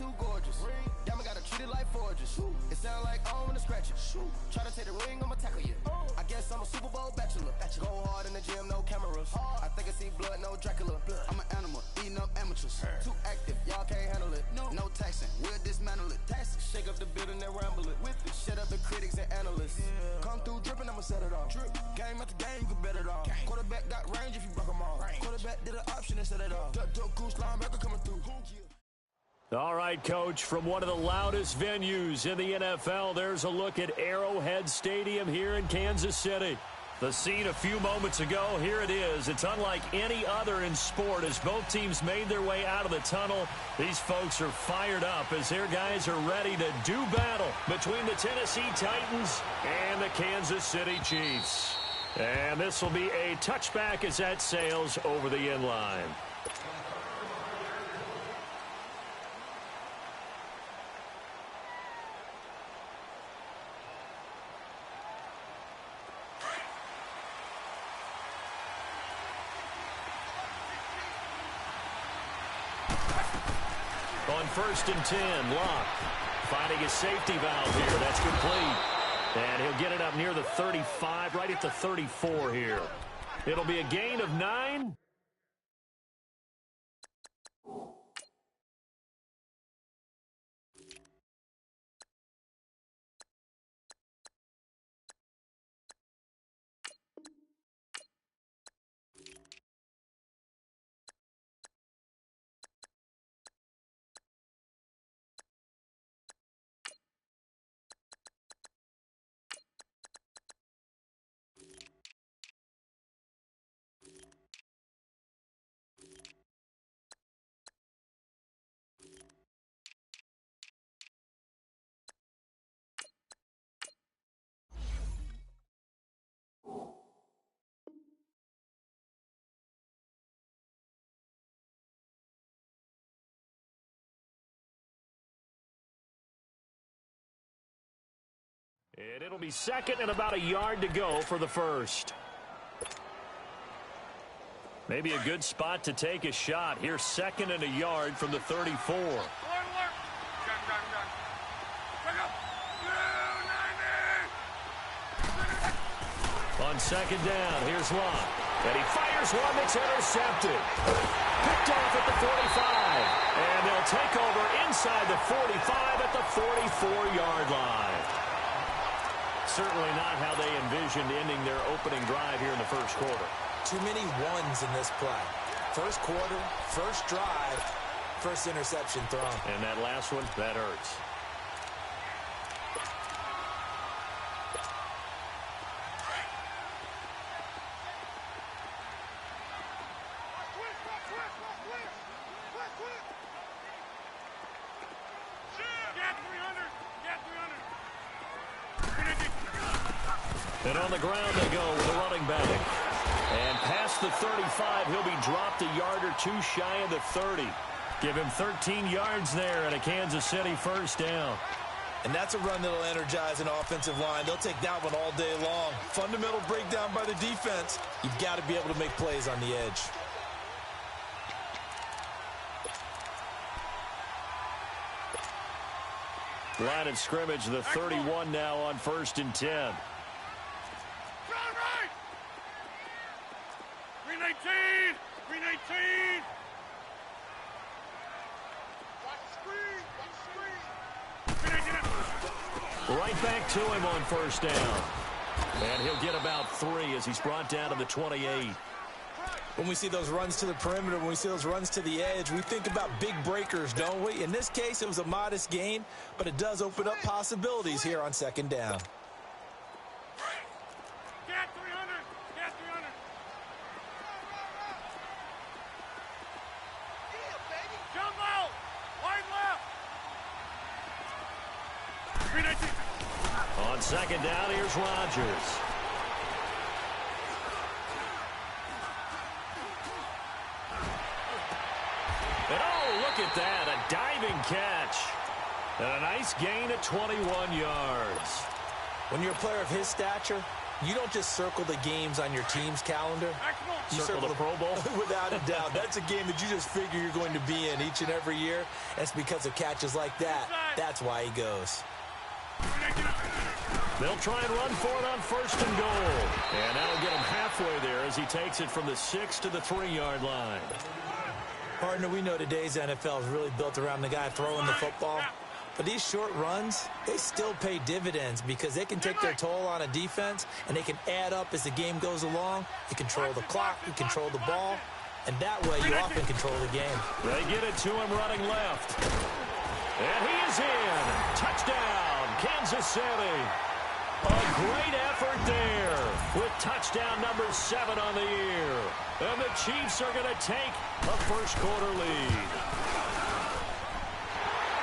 too gorgeous. Diamond gotta treat it like forges. It sound like I don't wanna scratch it. Try to take the ring, I'ma tackle you. I guess I'm a Super Bowl bachelor. Go hard in the gym, no cameras. I think I see blood, no Dracula. I'm an animal, eating up amateurs. Too active, y'all can't handle it. No taxing, we'll dismantle it. Shake up the building and ramble it. Whip it, shut up the critics and analysts. Come through dripping, I'ma set it off. Game after game, you can bet it off. Quarterback got range if you block them all. Quarterback did an option and set it off. Duck goose linebacker coming through. All right, Coach, from one of the loudest venues in the NFL, there's a look at Arrowhead Stadium here in Kansas City. The scene a few moments ago, here it is. It's unlike any other in sport as both teams made their way out of the tunnel. These folks are fired up as their guys are ready to do battle between the Tennessee Titans and the Kansas City Chiefs. And this will be a touchback as that sails over the end line. On 1st and 10, Locke finding his safety valve here. That's complete. And he'll get it up near the 35, right at the 34 here. It'll be a gain of 9. And it'll be 2nd and about a yard to go for the first. Maybe a good spot to take a shot. Here's 2nd and a yard from the 34. On 2nd down, here's Locke. And he fires one that's intercepted. Picked off at the 45. And they'll take over inside the 45 at the 44-yard line. Certainly not how they envisioned ending their opening drive here in the first quarter. Too many ones in this play. First quarter, first drive, first interception thrown. And that last one, that hurts. And on the ground they go with a running back. And past the 35, he'll be dropped a yard or two shy of the 30. Give him 13 yards there and a Kansas City first down. And that's a run that'll energize an offensive line. They'll take that one all day long. Fundamental breakdown by the defense. You've got to be able to make plays on the edge. Line of scrimmage, the 31 now on 1st and 10. Green 18! Right back to him on 1st down. And he'll get about 3 as he's brought down to the 28. When we see those runs to the perimeter, when we see those runs to the edge, we think about big breakers, don't we? In this case, it was a modest gain, but it does open up possibilities here on 2nd down. Get 300! Get 300! Jump out! Wide left! Green 18! On 2nd down, here's Rodgers. And oh, look at that, a diving catch. And a nice gain of 21 yards. When you're a player of his stature, you don't just circle the games on your team's calendar. Circle the Pro Bowl? Without a doubt. That's a game that you just figure you're going to be in each and every year. And it's because of catches like that. That's why he goes. They'll try and run for it on 1st and goal. And that'll get him halfway there as he takes it from the 6 to the 3-yard line. Partner, we know today's NFL is really built around the guy throwing the football. But these short runs, they still pay dividends because they can take their toll on a defense and they can add up as the game goes along. You control the clock, you control the ball, and that way you often control the game. They get it to him running left. And he is in. Touchdown, Kansas City. A great effort there with touchdown number 7 on the year. And the Chiefs are going to take a first-quarter lead.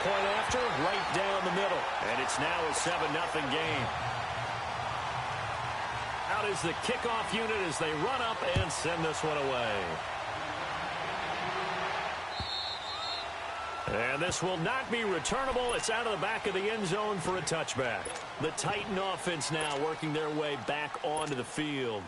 Point after, right down the middle. And it's now a 7-0 game. Out is the kickoff unit as they run up and send this one away. And this will not be returnable. It's out of the back of the end zone for a touchback. The Titan offense now working their way back onto the field.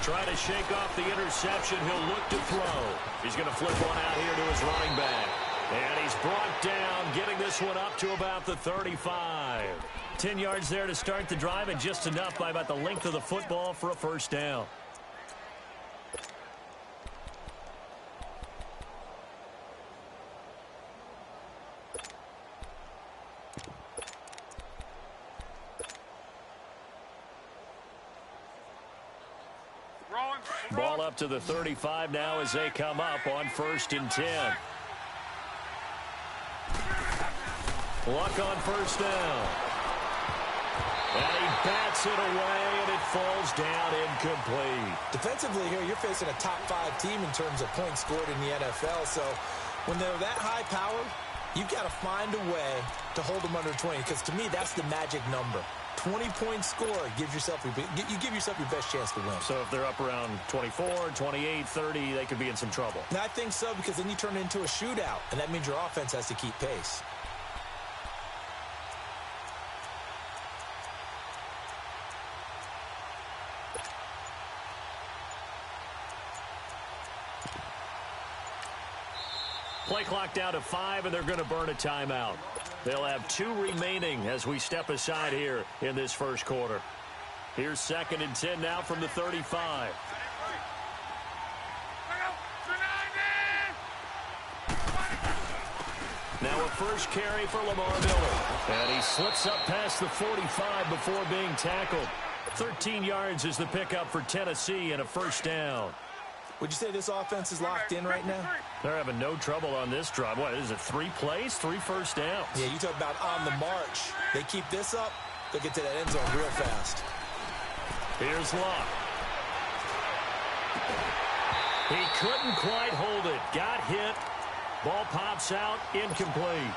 Try to shake off the interception. He'll look to throw. He's going to flip one out here to his running back. And he's brought down, getting this one up to about the 35. 10 yards there to start the drive, and just enough by about the length of the football for a first down. Ball up to the 35 now as they come up on 1st and 10. Luck on first down. And he bats it away, and it falls down incomplete. Defensively here, you're facing a top 5 team in terms of points scored in the NFL. So when they're that high powered, you've got to find a way to hold them under 20. Because to me, that's the magic number. 20-point score, you give yourself your best chance to win. So if they're up around 24, 28, 30, they could be in some trouble. And I think so, because then you turn it into a shootout, and that means your offense has to keep pace. Play clock down to 5, and they're going to burn a timeout. They'll have 2 remaining as we step aside here in this first quarter. Here's 2nd and 10 now from the 35. Now a first carry for Lamar Miller. And he slips up past the 45 before being tackled. 13 yards is the pickup for Tennessee and a first down. Would you say this offense is locked in right now? They're having no trouble on this drive. What is it, 3 plays, 3 first downs? Yeah, you talk about on the march. They keep this up, they'll get to that end zone real fast. Here's Luck. He couldn't quite hold it. Got hit. Ball pops out, incomplete.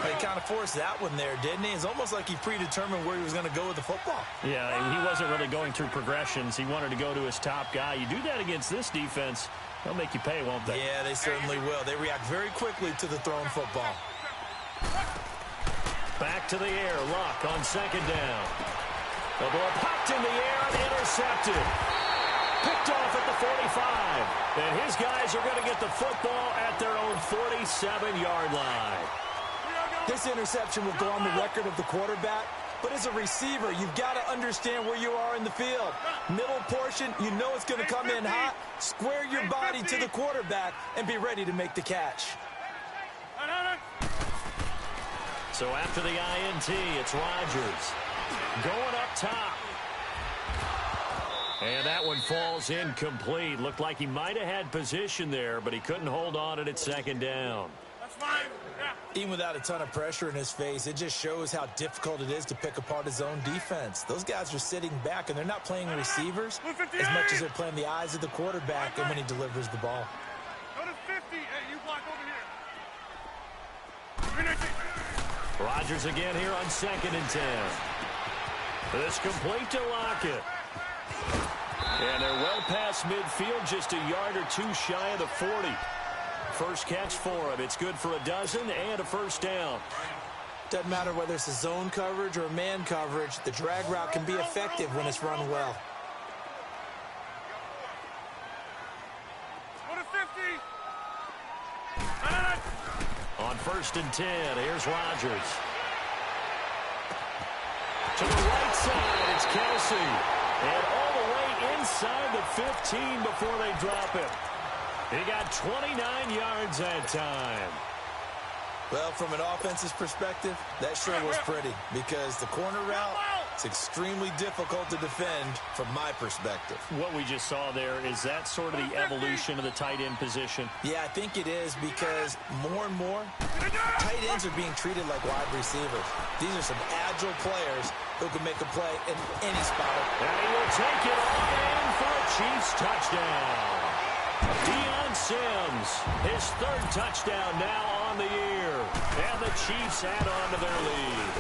He kind of forced that one there, didn't he? It's almost like he predetermined where he was going to go with the football. Yeah, he wasn't really going through progressions. He wanted to go to his top guy. You do that against this defense, they'll make you pay, won't they? Yeah, they certainly will. They react very quickly to the thrown football. Back to the air. Luck on 2nd down. The ball popped in the air and intercepted. Picked off at the 45. And his guys are going to get the football at their own 47-yard line. This interception will go on the record of the quarterback, but as a receiver, you've got to understand where you are in the field. Middle portion, you know it's going to come in hot. Square your body to the quarterback and be ready to make the catch. So after the INT, it's Rodgers going up top. And that one falls incomplete. Looked like he might have had position there, but he couldn't hold on it at 2nd down. That's fine. Yeah. Even without a ton of pressure in his face, it just shows how difficult it is to pick apart his own defense. Those guys are sitting back, and they're not playing receivers as much as they're playing the eyes of the quarterback and when he delivers the ball. Go to 50. Hey, you block over here. Rodgers again here on 2nd and 10. This complete to Lockett. And they're well past midfield, just a yard or two shy of the 40. First catch for him. It's good for a dozen and a first down. Doesn't matter whether it's a zone coverage or man coverage, the drag route can be effective when it's run well. On 1st and 10, here's Rodgers. To the right side, it's Kelsey. And all the way inside the 15 before they drop him. He got 29 yards that time. Well, from an offense's perspective, that sure was pretty because the corner route is extremely difficult to defend from my perspective. What we just saw there, is that sort of the evolution of the tight end position? Yeah, I think it is because more and more, tight ends are being treated like wide receivers. These are some agile players who can make a play in any spot. And he will take it all in for a Chiefs touchdown. Deion Sims, his 3rd touchdown now on the year. And the Chiefs add on to their lead.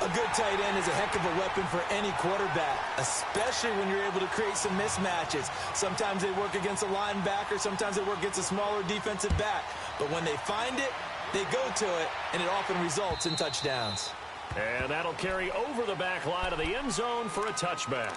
A good tight end is a heck of a weapon for any quarterback, especially when you're able to create some mismatches. Sometimes they work against a linebacker, sometimes they work against a smaller defensive back. But when they find it, they go to it, and it often results in touchdowns. And that'll carry over the back line of the end zone for a touchback.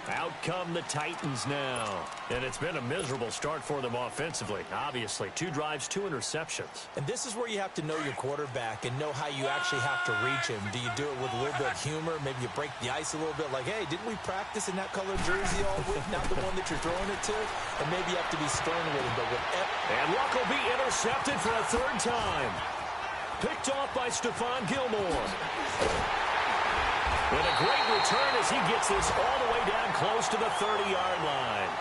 Out come the Titans now. And it's been a miserable start for them offensively, obviously. 2 drives, 2 interceptions. And this is where you have to know your quarterback and know how you actually have to reach him. Do you do it with a little bit of humor? Maybe you break the ice a little bit like, hey, didn't we practice in that colored jersey all week? Not the one that you're throwing it to? Or maybe you have to be stern with him. But and Luck will be intercepted for a 3rd time. Picked off by Stephon Gilmore. With a great return as he gets this all the way down close to the 30-yard line.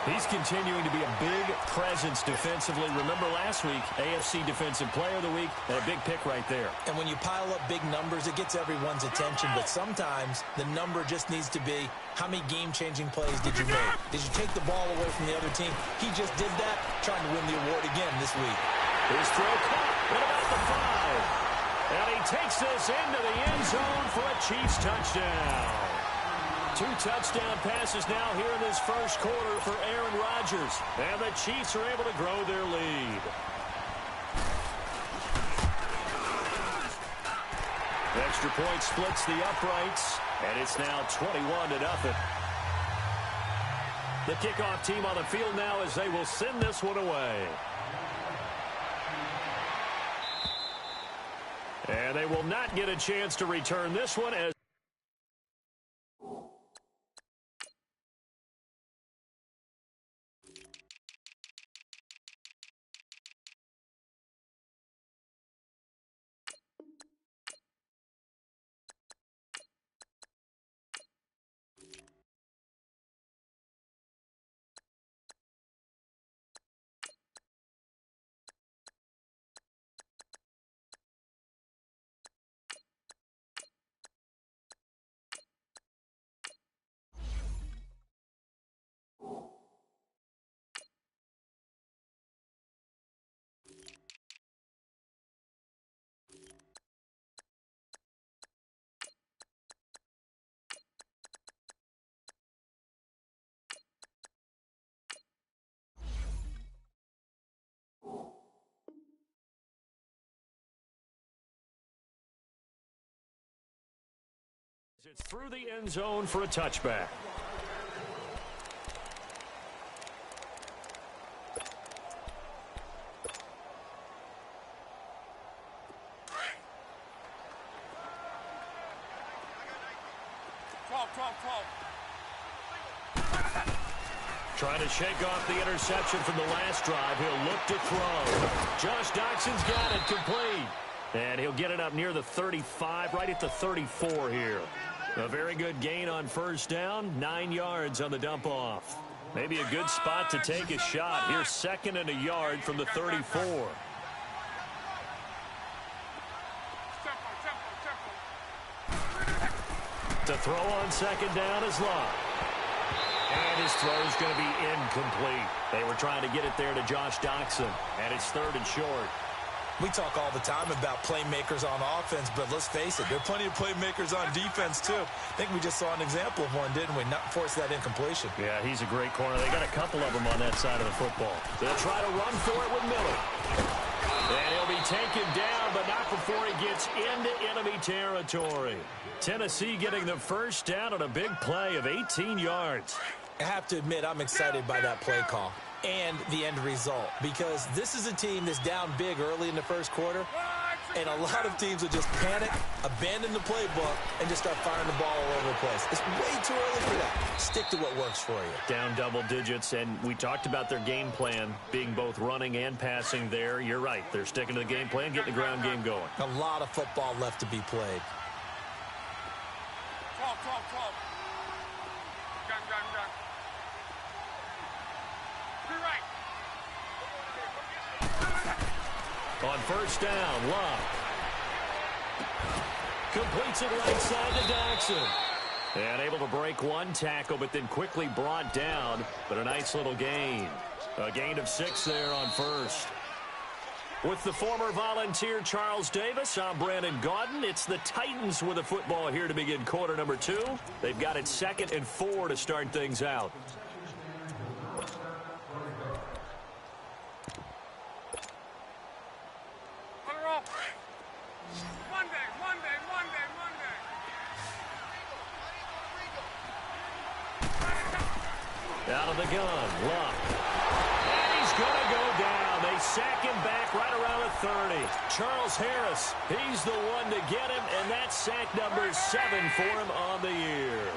He's continuing to be a big presence defensively. Remember last week, AFC Defensive Player of the Week, and a big pick right there. And when you pile up big numbers, it gets everyone's attention. But sometimes the number just needs to be, how many game-changing plays did you make? Did you take the ball away from the other team? He just did that, trying to win the award again this week. His throw caught at about the 5. And he takes this into the end zone for a Chiefs touchdown. 2 touchdown passes now here in this first quarter for Aaron Rodgers. And the Chiefs are able to grow their lead. Extra point splits the uprights. And it's now 21-0. The kickoff team on the field now as they will send this one away. And they will not get a chance to return this one as it's through the end zone for a touchback. Trying to shake off the interception from the last drive. He'll look to throw. Josh Doxson's got it complete. And he'll get it up near the 35, right at the 34 here. A very good gain on first down, 9 yards on the dump-off. Maybe a good spot to take a shot. Here's 2nd and a yard from the 34. To throw on 2nd down is Luck. And his throw is going to be incomplete. They were trying to get it there to Josh Doxson, and it's 3rd and short. We talk all the time about playmakers on offense, but let's face it, there are plenty of playmakers on defense, too. I think we just saw an example of one, didn't we? Not force that incompletion. Yeah, he's a great corner. They got a couple of them on that side of the football. They'll try to run for it with Miller. And he'll be taken down, but not before he gets into enemy territory. Tennessee getting the first down on a big play of 18 yards. I have to admit, I'm excited by that play call and the end result, because this is a team that's down big early in the first quarter, and a lot of teams will just panic, abandon the playbook, and just start firing the ball all over the place. It's way too early for that. Stick to what works for you. Down double digits, and we talked about their game plan being both running and passing there. You're right. They're sticking to the game plan, getting the ground game going. A lot of football left to be played. 12. Gun. On first down, Love completes it right side to Doxson. And able to break one tackle, but then quickly brought down. But a nice little gain. A gain of 6 there on first. With the former Volunteer Charles Davis, I'm Brandon Gaudin. It's the Titans with the football here to begin quarter number 2. They've got it 2nd and 4 to start things out. Out of the gun, Luck. And he's going to go down. They sack him back right around the 30. Charles Harris, he's the one to get him, and that's sack number 7 for him on the year.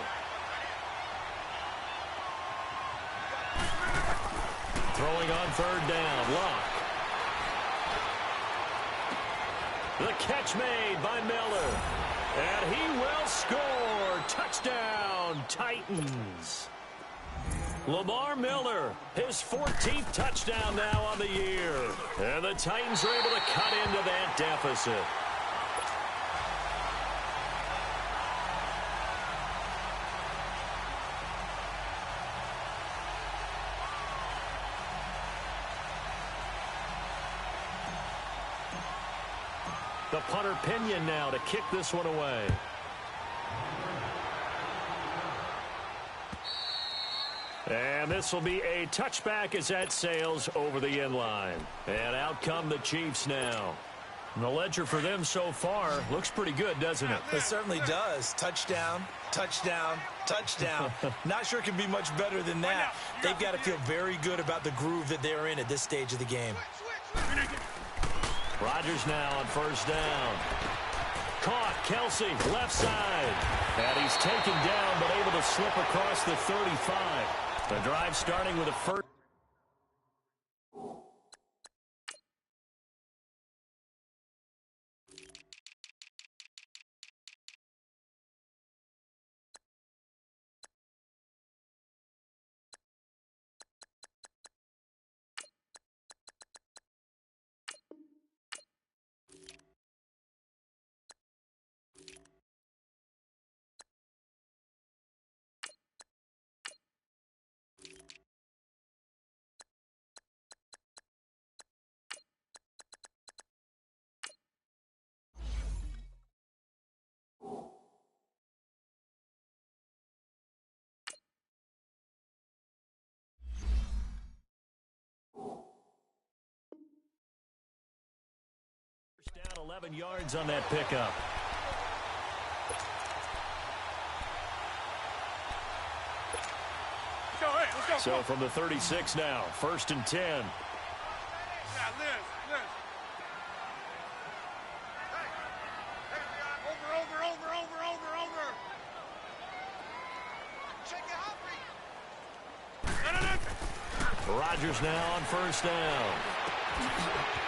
Throwing on third down, Luck. The catch made by Miller. And he will score. Touchdown, Titans. Lamar Miller, his 14th touchdown now on the year. And the Titans are able to cut into that deficit. The punter Pinion now to kick this one away. And this will be a touchback as that sails over the end line. And out come the Chiefs now. And the ledger for them so far looks pretty good, doesn't it? It certainly does. Touchdown, touchdown, touchdown. Not sure it can be much better than that. They've got to feel very good about the groove that they're in at this stage of the game. Rodgers now on first down. Caught, Kelsey, left side. And he's taken down, but able to slip across the 35. The drive starting with a first. Down 11 yards on that pickup. Let's go. So from the 36 now, 1st and 10. Yeah, Liz. Over. Check it out. Rodgers now on first down.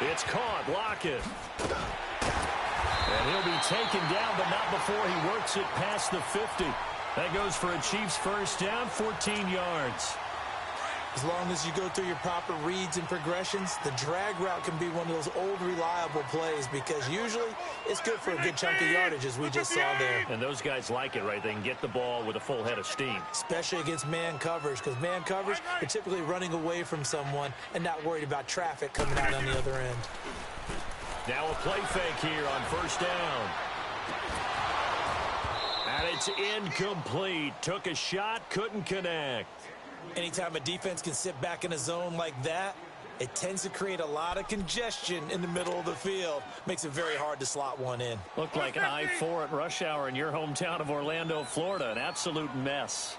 It's caught. Lockett. And he'll be taken down, but not before he works it past the 50. That goes for a Chiefs first down, 14 yards. As long as you go through your proper reads and progressions, the drag route can be one of those old reliable plays because usually it's good for a good chunk of yardage, as we just saw there. And those guys like it, right? They can get the ball with a full head of steam. Especially against man coverage, because man coverage, they're typically running away from someone and not worried about traffic coming out on the other end. Now a play fake here on first down. And it's incomplete. Took a shot, couldn't connect. Anytime a defense can sit back in a zone like that, it tends to create a lot of congestion in the middle of the field. Makes it very hard to slot one in. Looked like an I-4 at rush hour in your hometown of Orlando, Florida. An absolute mess.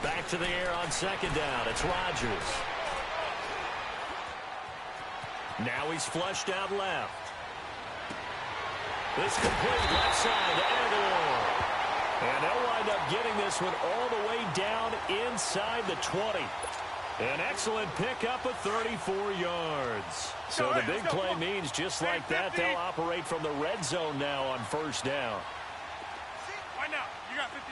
Back to the air on second down. It's Rodgers. Now he's flushed out left. This complete left side to Aguilar. And they'll wind up getting this one all the way down inside the 20. An excellent pickup of 34 yards. So the big play means just like that, they'll operate from the red zone now on first down. Right now, you got 58.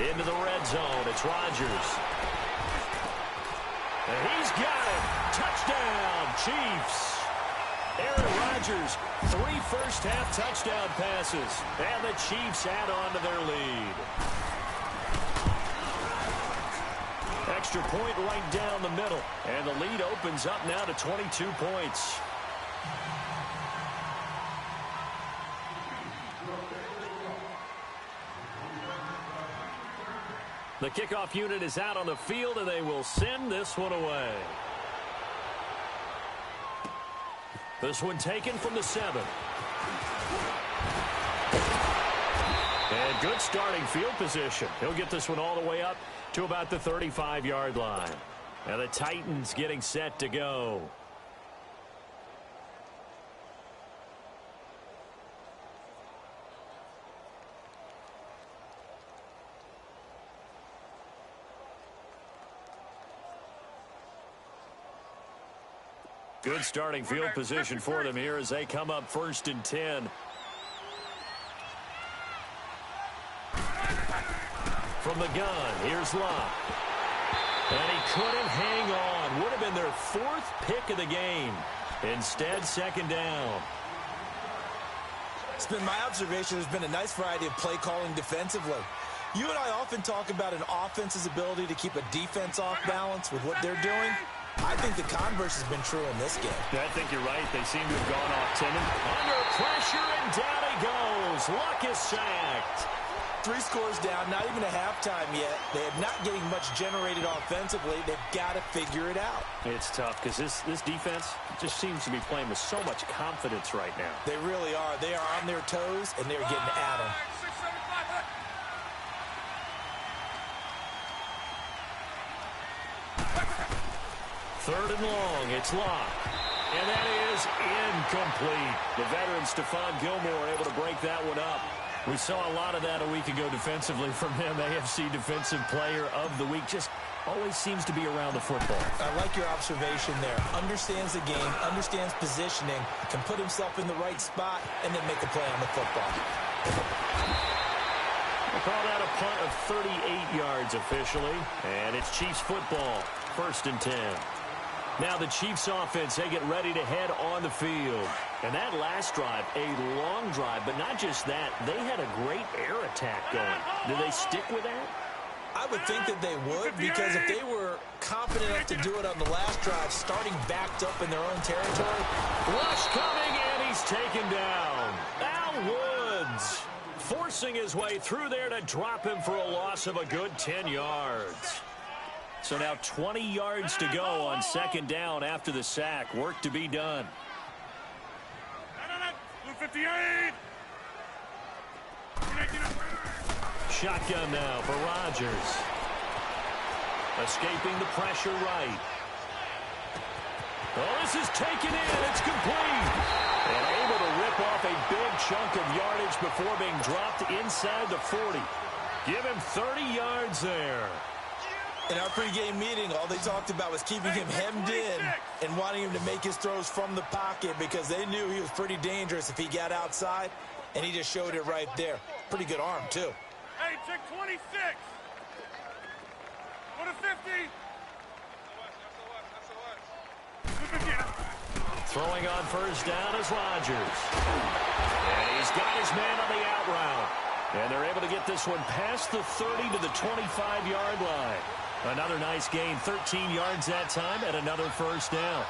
Into the red zone, it's Rodgers. And he's got it. Touchdown, Chiefs. Aaron Rodgers, 3 first-half touchdown passes. And the Chiefs add on to their lead. Extra point right down the middle. And the lead opens up now to 22 points. The kickoff unit is out on the field, and they will send this one away. This one taken from the 7. And good starting field position. He'll get this one all the way up to about the 35-yard line. And the Titans getting set to go. Good starting field position for them here as they come up 1st and 10. From the gun, here's Locke. And he couldn't hang on. Would have been their 4th pick of the game. Instead, 2nd down. It's been my observation there's been a nice variety of play calling defensively. You and I often talk about an offense's ability to keep a defense off balance with what they're doing. I think the converse has been true in this game. I think you're right. They seem to have gone off timid. Under pressure, and down he goes. Luck is sacked. 3 scores down, not even a halftime yet. They are not getting much generated offensively. They've got to figure it out. It's tough because this defense just seems to be playing with so much confidence right now. They really are. They are on their toes, and they're getting at them. 3rd and long, it's Locke. And that is incomplete. The veteran Stephon Gilmore able to break that one up. We saw a lot of that a week ago defensively from him. AFC Defensive Player of the Week. Just always seems to be around the football. I like your observation there. Understands the game, understands positioning, can put himself in the right spot, and then make a play on the football. We'll call that a punt of 38 yards officially. And it's Chiefs football, 1st and 10. Now the Chiefs offense, they get ready to head on the field. And that last drive, a long drive, but not just that. They had a great air attack going. Do they stick with that? I would think that they would, because if they were confident enough to do it on the last drive, starting backed up in their own territory. Rush coming, and he's taken down. Al Woods forcing his way through there to drop him for a loss of a good 10 yards. So now 20 yards to go on 2nd down after the sack. Work to be done. 58. Shotgun now for Rodgers. Escaping the pressure right. Oh, this is taken in. It's complete. And able to rip off a big chunk of yardage before being dropped inside the 40. Give him 30 yards there. In our pregame meeting, all they talked about was keeping him hemmed in and wanting him to make his throws from the pocket because they knew he was pretty dangerous if he got outside, and he just showed it right there. Pretty good arm, too. Hey, check 26. Go to 50. Throwing on 1st down is Rodgers. And he's got his man on the out route. And they're able to get this one past the 30 to the 25-yard line. Another nice gain, 13 yards that time, and another first down.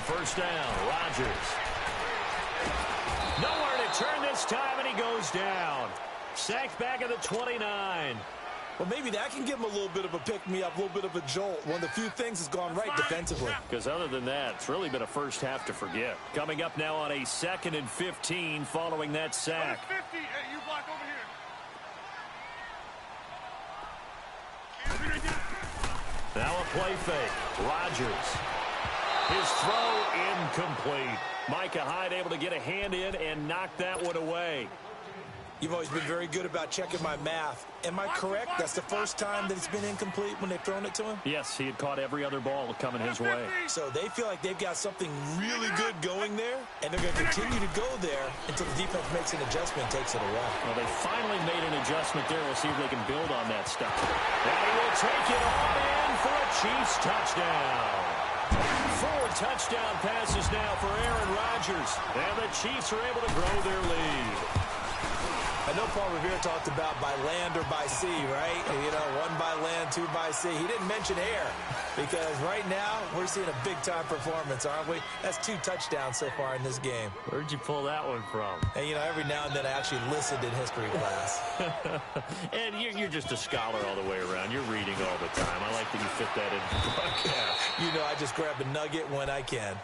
First down, Rodgers. Nowhere to turn this time, and he goes down. Sacked back at the 29. Well, maybe that can give him a little bit of a pick-me-up, a little bit of a jolt. One of the few things has gone right defensively. Because other than that, it's really been a first half to forget. Coming up now on a 2nd and 15 following that sack. 50. Hey, you block over here. Now a play fake. Rodgers. His throw incomplete. Micah Hyde able to get a hand in and knock that one away. You've always been very good about checking my math. Am I correct? That's the first time that it's been incomplete when they've thrown it to him? Yes, he had caught every other ball coming his way. So they feel like they've got something really good going there, and they're going to continue to go there until the defense makes an adjustment and takes it away. Well, they finally made an adjustment there. We'll see if they can build on that stuff. And he will take it all in for a Chiefs touchdown. 4 touchdown passes now for Aaron Rodgers. And the Chiefs are able to grow their lead. I know Paul Revere talked about by land or by sea, right? You know, 1 by land, 2 by sea. He didn't mention air because right now we're seeing a big-time performance, aren't we? That's 2 touchdowns so far in this game. Where'd you pull that one from? And, you know, every now and then I actually listened in history class. And you're just a scholar all the way around. You're reading all the time. I like that you fit that in the broadcast. You know, I just grab a nugget when I can.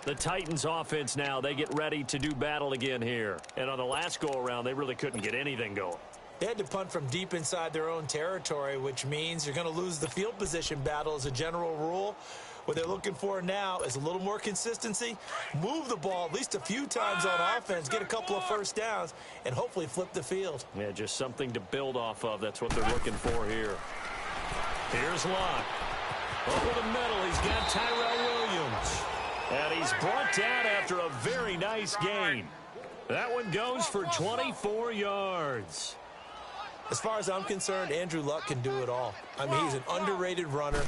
The Titans offense now, they get ready to do battle again here. And on the last go-around, they really couldn't get anything going. They had to punt from deep inside their own territory, which means you're going to lose the field position battle as a general rule. What they're looking for now is a little more consistency, move the ball at least a few times on offense, get a couple of first downs, and hopefully flip the field. Yeah, just something to build off of. That's what they're looking for here. Here's Locke. Over the middle, he's got Tyrell Williams. And he's brought down after a very nice gain. That one goes for 24 yards. As far as I'm concerned, Andrew Luck can do it all. I mean, he's an underrated runner,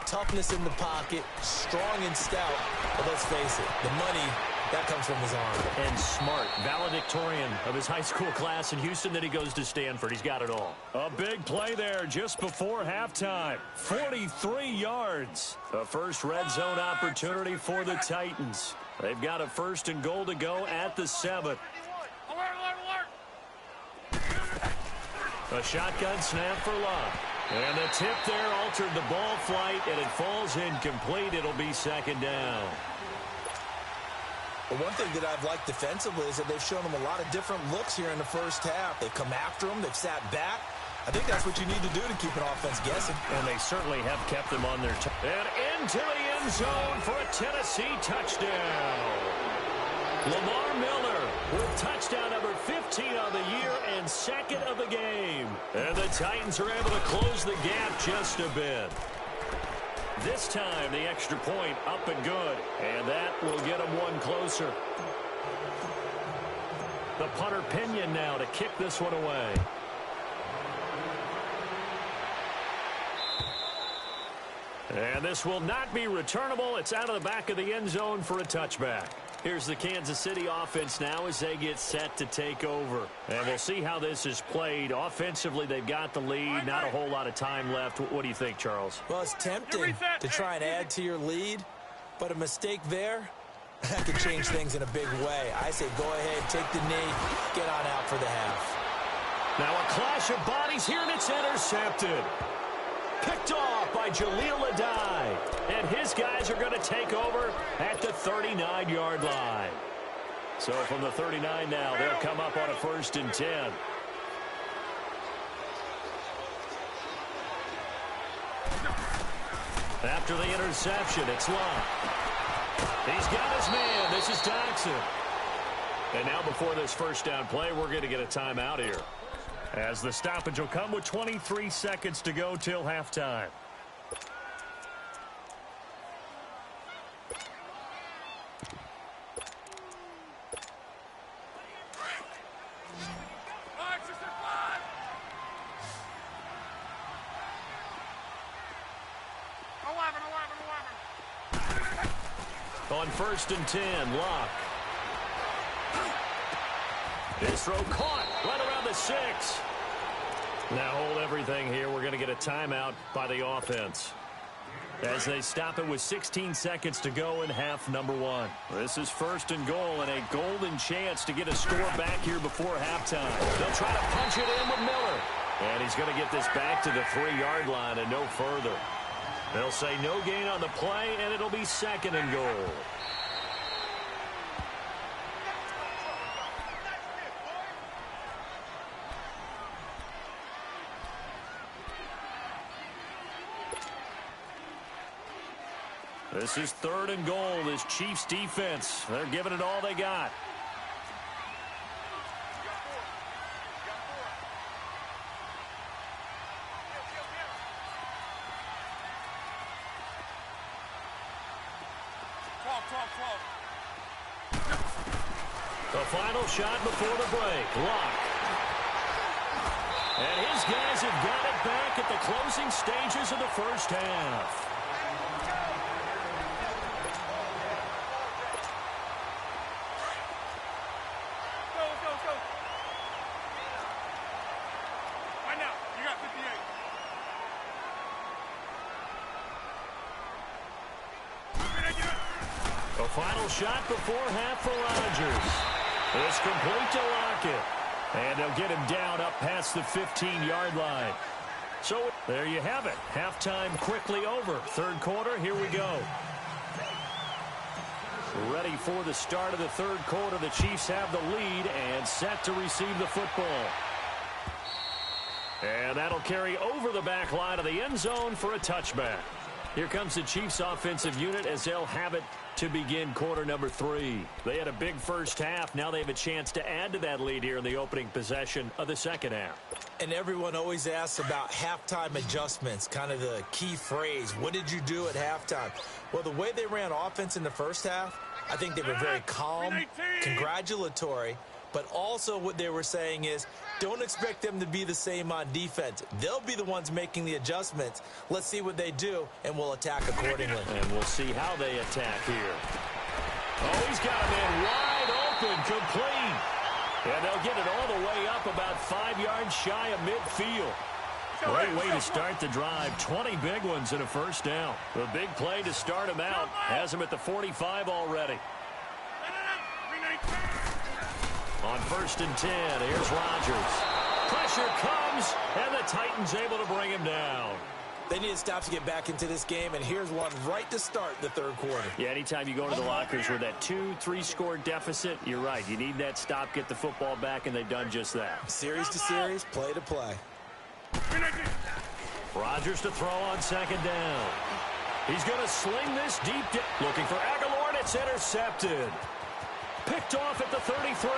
toughness in the pocket, strong and stout. But let's face it, the money, that comes from his arm. And smart, valedictorian of his high school class in Houston. Then he goes to Stanford. He's got it all. A big play there just before halftime. 43 yards. A first red zone opportunity for the Titans. They've got a 1st and goal to go at the 7. A shotgun snap for Love. And the tip there altered the ball flight, and it falls incomplete. It'll be 2nd down. Well, one thing that I've liked defensively is that they've shown them a lot of different looks here in the first half. They've come after them. They've sat back. I think that's what you need to do to keep an offense guessing. And they certainly have kept them on their toes. And into the end zone for a Tennessee touchdown. Lamar Miller with touchdown number 15 on the year and 2nd of the game. And the Titans are able to close the gap just a bit. This time, the extra point up and good. And that will get them one closer. The punter Pinion now to kick this one away. And this will not be returnable. It's out of the back of the end zone for a touchback. Here's the Kansas City offense now as they get set to take over. And we'll see how this is played. Offensively, they've got the lead. Not a whole lot of time left. What do you think, Charles? Well, it's tempting to try and add to your lead, but a mistake there, that could change things in a big way. I say go ahead, take the knee, get on out for the half. Now a clash of bodies here, and it's intercepted. Picked off by Jaleel Adai. And his guys are going to take over at the 39-yard line. So from the 39 now, they'll come up on a 1st and 10. After the interception, it's Locke. He's got his man. This is Doxson. And now before this first down play, we're going to get a timeout here, as the stoppage will come with 23 seconds to go till halftime. On 1st and 10, Locke. His throw caught right around the 6. Now hold everything here. We're going to get a timeout by the offense, as they stop it with 16 seconds to go in half number 1. This is 1st and goal and a golden chance to get a score back here before halftime. They'll try to punch it in with Miller. And he's going to get this back to the 3-yard line and no further. They'll say no gain on the play, and it'll be 2nd and goal. This is 3rd and goal. This Chiefs defense, they're giving it all they got. The final shot before the break. Locke. And his guys have got it back at the closing stages of the first half. Final shot before half for Rodgers. It's complete to Lockett. And they'll get him down up past the 15-yard line. So there you have it. Halftime quickly over. 3rd quarter, here we go. Ready for the start of the 3rd quarter. The Chiefs have the lead and set to receive the football. And that'll carry over the back line of the end zone for a touchback. Here comes the Chiefs offensive unit as they'll have it to begin quarter number 3. They had a big first half. Now they have a chance to add to that lead here in the opening possession of the second half. And everyone always asks about halftime adjustments, kind of the key phrase. What did you do at halftime? Well, the way they ran offense in the first half, I think they were very calm, congratulatory, but also what they were saying is, don't expect them to be the same on defense. They'll be the ones making the adjustments. Let's see what they do, and we'll attack accordingly. And we'll see how they attack here. Oh, he's got a man wide open, complete. And they'll get it all the way up about 5 yards shy of midfield. Great way to start the drive. 20 big ones in a first down. The big play to start him out has him at the 45 already. On 1st and 10, here's Rodgers. Pressure comes, and the Titans able to bring him down. They need to stop to get back into this game, and here's one right to start the 3rd quarter. Yeah, anytime you go into the lockers with that 2-3 score deficit, you're right. You need that stop, get the football back, and they've done just that. Series to series, play to play. Rodgers to throw on 2nd down. He's going to sling this deep. Looking for Aguilar, and it's intercepted. Picked off at the 33.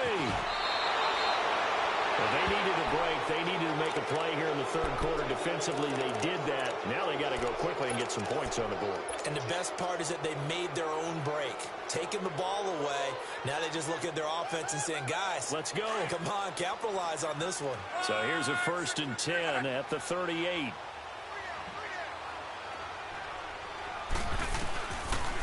Well, they needed a break. They needed to make a play here in the 3rd quarter. Defensively, they did that. Now they got to go quickly and get some points on the board. And the best part is that they made their own break. Taking the ball away. Now they just look at their offense and saying, guys, let's go. Come on, capitalize on this one. So here's a 1st and 10 at the 38.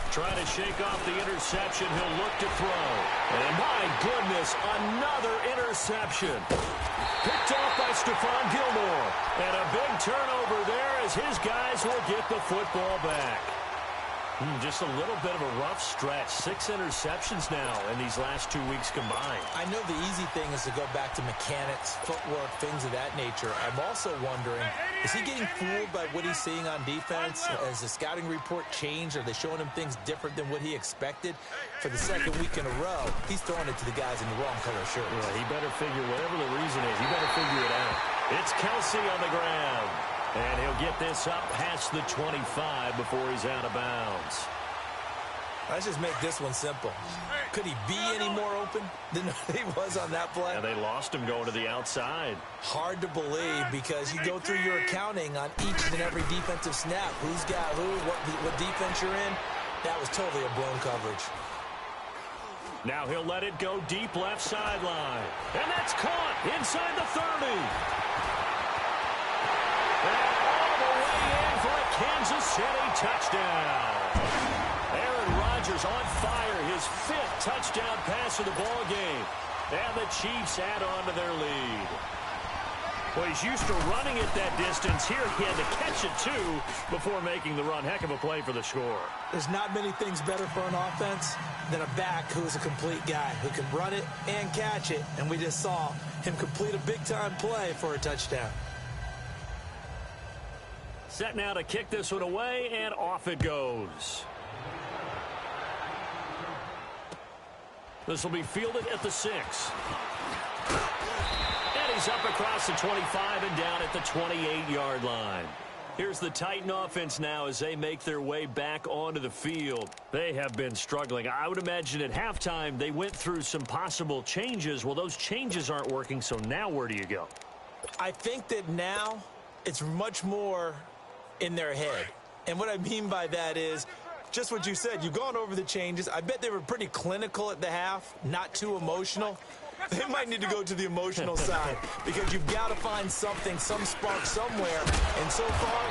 Trying to shake off the interception. He'll look to throw. And my goodness, another interception. Picked off by Stephon Gilmore. And a big turnover there as his guys will get the football back. Just a little bit of a rough stretch. 6 interceptions now in these last 2 weeks combined. I know the easy thing is to go back to mechanics, footwork, things of that nature. I'm also wondering, is he getting fooled by what he's seeing on defense? Has the scouting report changed? Are they showing him things different than what he expected? For the 2nd week in a row, he's throwing it to the guys in the wrong color shirts. Well, he better figure, whatever the reason is, he better figure it out. It's Kelsey on the ground. And he'll get this up past the 25 before he's out of bounds. Let's just make this one simple. Could he be any more open than he was on that play? And they lost him going to the outside. Hard to believe because you go through your accounting on each and every defensive snap. Who's got who, what defense you're in. That was totally a blown coverage. Now he'll let it go deep left sideline. And that's caught inside the 30. And all the way in for a Kansas City touchdown. Aaron Rodgers on fire, his 5th touchdown pass of the ball game. And the Chiefs add on to their lead. Well, he's used to running it that distance. Here he had to catch it, too, before making the run. Heck of a play for the score. There's not many things better for an offense than a back who is a complete guy, who can run it and catch it. And we just saw him complete a big-time play for a touchdown. Set now to kick this one away, and off it goes. This will be fielded at the 6. And he's up across the 25 and down at the 28-yard line. Here's the Titan offense now as they make their way back onto the field. They have been struggling. I would imagine at halftime they went through some possible changes. Well, those changes aren't working, so now where do you go? I think that now it's much more in their head. And what I mean by that is just what you said. You've gone over the changes. I bet they were pretty clinical at the half, not too emotional. They might need to go to the emotional side because you've got to find something, some spark somewhere. And so far,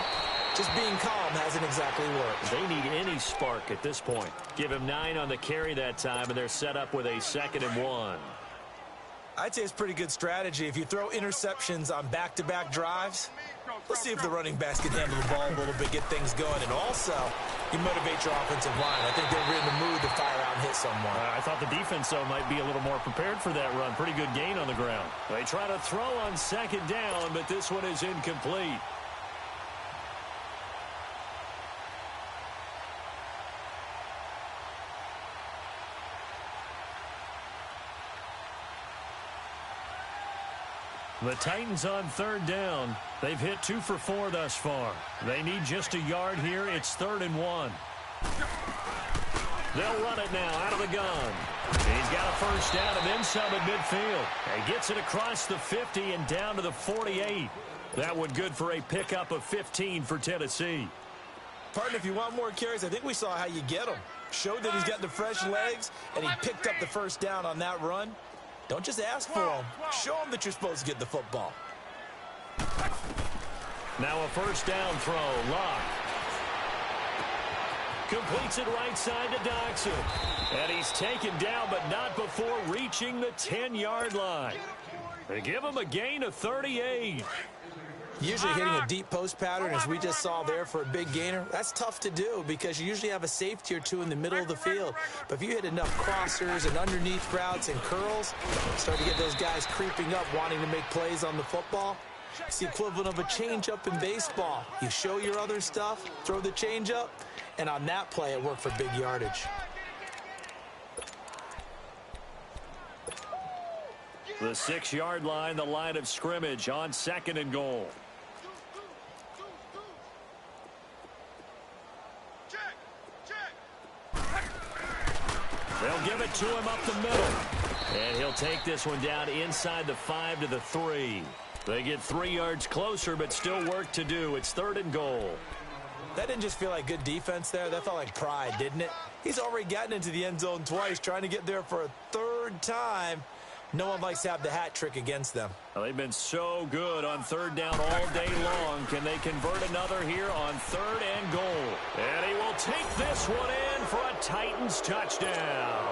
just being calm hasn't exactly worked. They need any spark at this point. Give him 9 on the carry that time, and they're set up with a 2nd and 1. I'd say it's pretty good strategy. If you throw interceptions on back-to-back drives, let's see if the running backs can handle the ball a little bit, get things going. And also, you motivate your offensive line. I think they're in the mood to fire out and hit someone. I thought the defense, though, might be a little more prepared for that run. Pretty good gain on the ground. They try to throw on 2nd down, but this one is incomplete. The Titans on 3rd down. They've hit 2 for 4 thus far. They need just a yard here. It's 3rd and 1. They'll run it now out of the gun. He's got a 1st down and then some at midfield. And gets it across the 50 and down to the 48. That one good for a pickup of 15 for Tennessee. Partner, if you want more carries, I think we saw how you get them. Showed that he's got the fresh legs, and he picked up the 1st down on that run. Don't just ask for them. Show them that you're supposed to get the football. Now a 1st down throw. Lock. Completes it right side to Doxson. And he's taken down, but not before reaching the 10-yard line. They give him a gain of 38. Usually hitting a deep post pattern, as we just saw there for a big gainer, that's tough to do because you usually have a safety or two in the middle of the field. But if you hit enough crossers and underneath routes and curls, start to get those guys creeping up, wanting to make plays on the football. It's the equivalent of a changeup in baseball. You show your other stuff, throw the changeup, and on that play, it worked for big yardage. The 6-yard line, the line of scrimmage on 2nd and goal. They'll give it to him up the middle. And he'll take this one down inside the 5 to the 3. They get 3 yards closer, but still work to do. It's 3rd and goal. That didn't just feel like good defense there. That felt like pride, didn't it? He's already gotten into the end zone twice, trying to get there for a 3rd time. No one likes to have the hat trick against them. Well, they've been so good on 3rd down all day long. Can they convert another here on 3rd and goal? And he will take this one in for a Titans touchdown.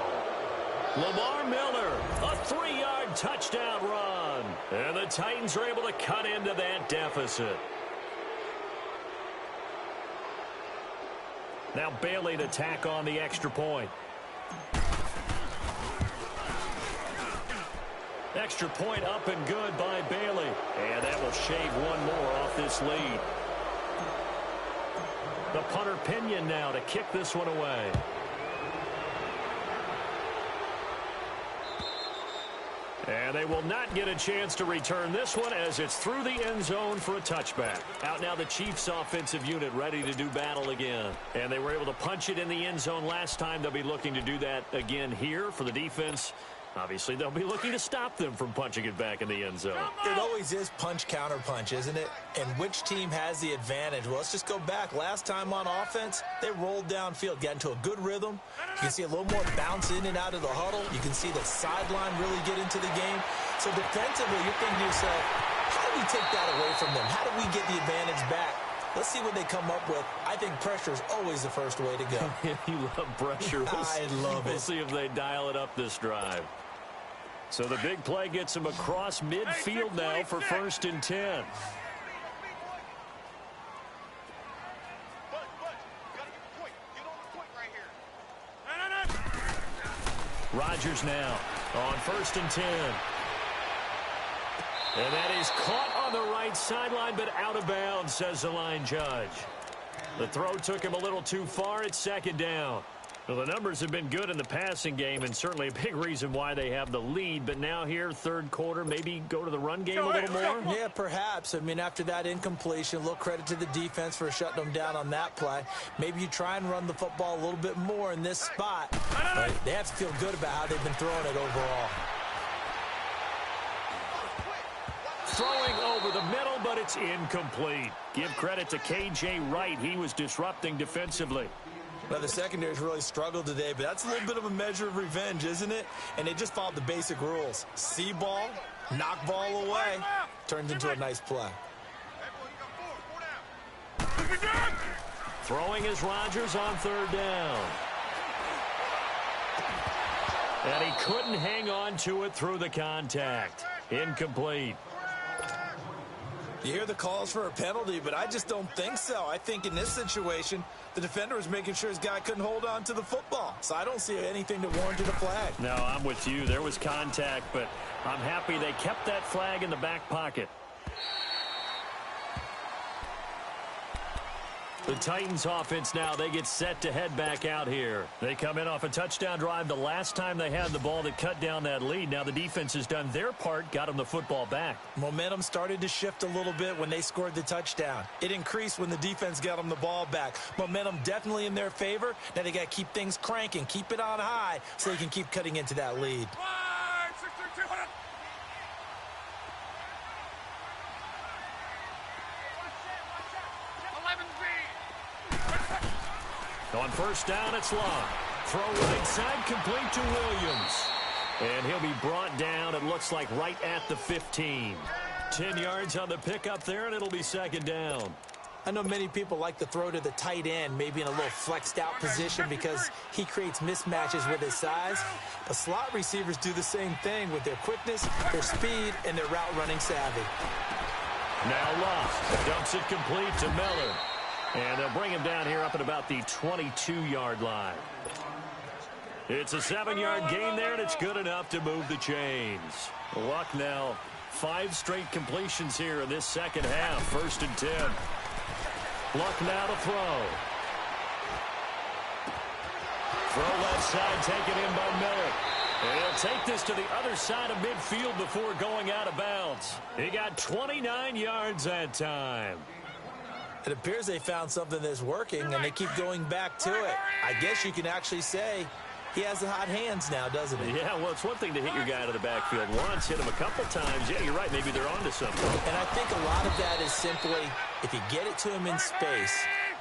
Lamar Miller, a 3-yard touchdown run. And the Titans are able to cut into that deficit. Now Bailey to tack on the extra point. Extra point up and good by Bailey. And that will shave one more off this lead. The punter Pinion now to kick this one away. And they will not get a chance to return this one as it's through the end zone for a touchback. Out now the Chiefs offensive unit ready to do battle again. And they were able to punch it in the end zone last time. They'll be looking to do that again here for the defense. Obviously, they'll be looking to stop them from punching it back in the end zone. It always is punch-counter-punch, isn't it? And which team has the advantage? Well, let's just go back. Last time on offense, they rolled downfield, got into a good rhythm. You can see a little more bounce in and out of the huddle. You can see the sideline really get into the game. So defensively, you're thinking to yourself, how do we take that away from them? How do we get the advantage back? Let's see what they come up with. I think pressure is always the first way to go. You love pressure. I love it. We'll see if they dial it up this drive. So the big play gets him across midfield now for 1st and 10. Rodgers now on 1st and 10. And that is caught on the right sideline, but out of bounds, says the line judge. The throw took him a little too far. It's 2nd down. Well, the numbers have been good in the passing game, and certainly a big reason why they have the lead. But now here, 3rd quarter, maybe go to the run game a little more? Yeah, perhaps. I mean, after that incompletion, a little credit to the defense for shutting them down on that play. Maybe you try and run the football a little bit more in this spot. But they have to feel good about how they've been throwing it overall. Throwing over the middle, but it's incomplete. Give credit to K.J. Wright. He was disrupting defensively. Well, the secondary's really struggled today, but that's a little bit of a measure of revenge, isn't it? And they just followed the basic rules. See ball, knock ball away. Turns into a nice play. Throwing is Rodgers on 3rd down. And he couldn't hang on to it through the contact. Incomplete. You hear the calls for a penalty, but I just don't think so. I think in this situation, the defender was making sure his guy couldn't hold on to the football. So I don't see anything that warranted a flag. No, I'm with you. There was contact, but I'm happy they kept that flag in the back pocket. The Titans offense now, they get set to head back out here. They come in off a touchdown drive the last time they had the ball that cut down that lead. Now the defense has done their part, got them the football back. Momentum started to shift a little bit when they scored the touchdown. It increased when the defense got them the ball back. Momentum definitely in their favor. Now they got to keep things cranking, keep it on high so they can keep cutting into that lead. On 1st down, it's Locke. Throw right side, complete to Williams. And he'll be brought down, it looks like, right at the 15. 10 yards on the pickup there, and it'll be 2nd down. I know many people like to throw to the tight end, maybe in a little flexed out position because he creates mismatches with his size. But slot receivers do the same thing with their quickness, their speed, and their route running savvy. Now Locke dumps it complete to Miller. And they'll bring him down here up at about the 22-yard line. It's a 7-yard gain there, and it's good enough to move the chains. Luck now, 5 straight completions here in this 2nd half. 1st and 10. Luck now to throw. Throw left side, taken in by Miller. And he'll take this to the other side of midfield before going out of bounds. He got 29 yards that time. It appears they found something that's working, and they keep going back to it. I guess you can actually say he has the hot hands now, doesn't he? Yeah, well, it's one thing to hit your guy out of the backfield once, hit him a couple times. Yeah, you're right. Maybe they're onto something. And I think a lot of that is simply if you get it to him in space,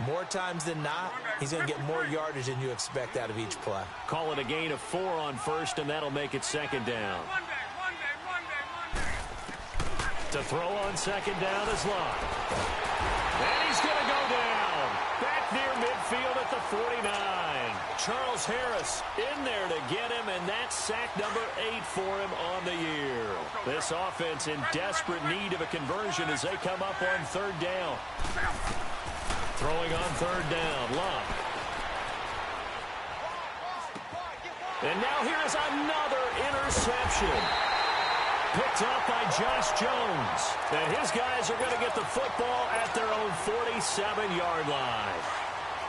more times than not, he's going to get more yardage than you expect out of each play. Call it a gain of 4 on 1st, and that'll make it 2nd down. To throw on 2nd down is Locke. And he's going to go down. Back near midfield at the 49. Charles Harris in there to get him, and that's sack number 8 for him on the year. This offense in desperate need of a conversion as they come up on 3rd down. Throwing on 3rd down, Locke. And now here's another interception. Picked up by Josh Jones. And his guys are going to get the football at their own 47-yard line.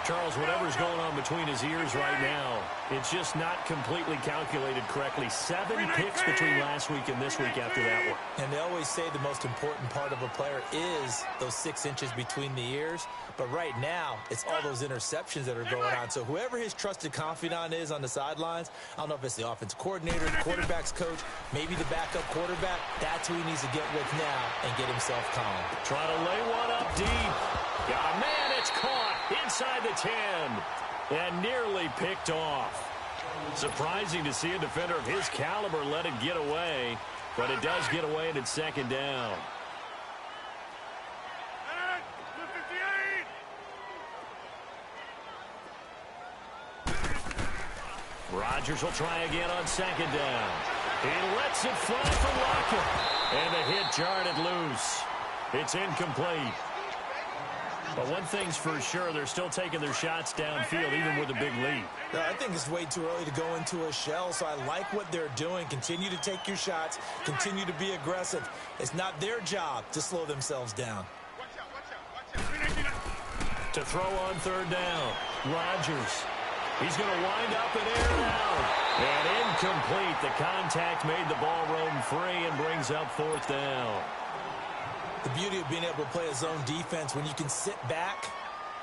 Charles, whatever's going on between his ears right now, it's just not completely calculated correctly. 7 picks between last week and this week after that one. And they always say the most important part of a player is those 6 inches between the ears. But right now, it's all those interceptions that are going on. So whoever his trusted confidant is on the sidelines, I don't know if it's the offense coordinator, the quarterback's coach, maybe the backup quarterback, that's who he needs to get with now and get himself calm. Trying to lay one up deep. Yeah, man, it's caught inside the 10 and nearly picked off. Surprising to see a defender of his caliber let it get away, but it does get away and it's 2nd down. Rodgers will try again on second down. He lets it fly for Lockett. And the hit jarred it loose. It's incomplete. But one thing's for sure, they're still taking their shots downfield, even with a big lead. I think it's way too early to go into a shell, so I like what they're doing. Continue to take your shots. Continue to be aggressive. It's not their job to slow themselves down. To throw on third down, Rodgers. He's going to wind up and air it out. And incomplete. The contact made the ball roam free and brings up fourth down. The beauty of being able to play a zone defense, when you can sit back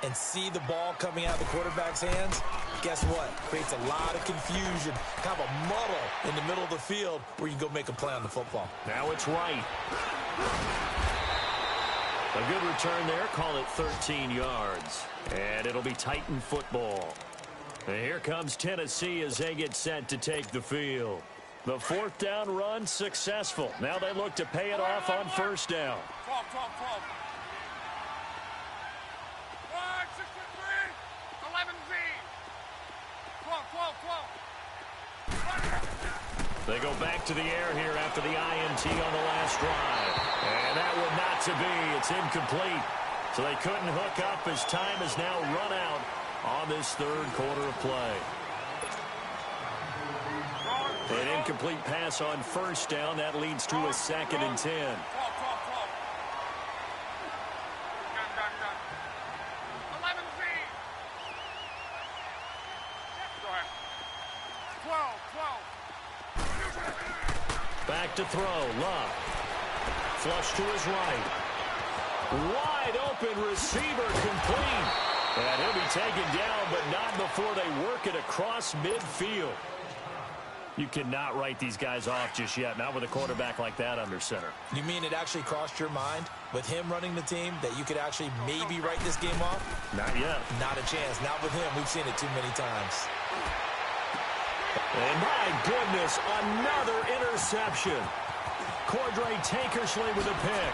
and see the ball coming out of the quarterback's hands, guess what? Creates a lot of confusion, kind of a muddle in the middle of the field where you can go make a play on the football. Now it's right. A good return there. Call it 13 yards. And it'll be Titan football. And here comes Tennessee as they get set to take the field. The fourth down run successful. Now they look to pay it off on first down. 12, 12, 12. 1, 6, 3, 11, Z. 12, 12, 12. They go back to the air here after the INT on the last drive. And that one not to be. It's incomplete. So they couldn't hook up as time has now run out on this third quarter of play. An incomplete pass on first down. That leads to a 2nd and 10. 12, 12, 12. Got. 11 Z. Go ahead. 12, 12. Back to throw. Love. Flush to his right. Wide open receiver complete. And he'll be taken down, but not before they work it across midfield. You cannot write these guys off just yet, not with a quarterback like that under center. You mean it actually crossed your mind with him running the team that you could actually maybe write this game off? Not yet. Not a chance. Not with him. We've seen it too many times. And my goodness, another interception. Cordray Tankersley with a pick.